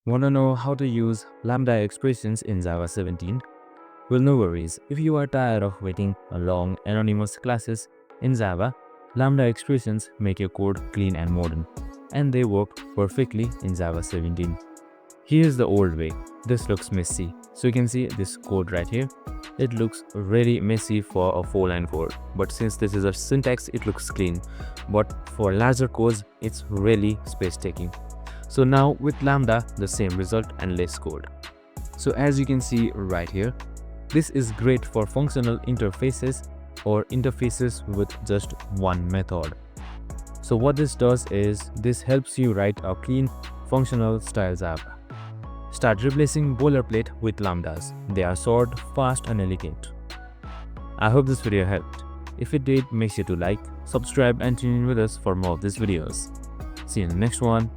Want to know how to use Lambda expressions in Java 17? Well, no worries. If you are tired of waiting a long anonymous classes in Java, Lambda expressions make your code clean and modern, and they work perfectly in Java 17. Here's the old way. This looks messy. So you can see this code right here. It looks really messy for a 4-line code, but since this is a syntax, it looks clean. But for larger codes, it's really space taking. So now with Lambda, the same result and less code. So as you can see right here, this is great for functional interfaces or interfaces with just one method. So what this does is this helps you write a clean functional style Java. Start replacing boilerplate with lambdas. They are short, fast and elegant. I hope this video helped. If it did, make sure to like, subscribe and tune in with us for more of these videos. See you in the next one.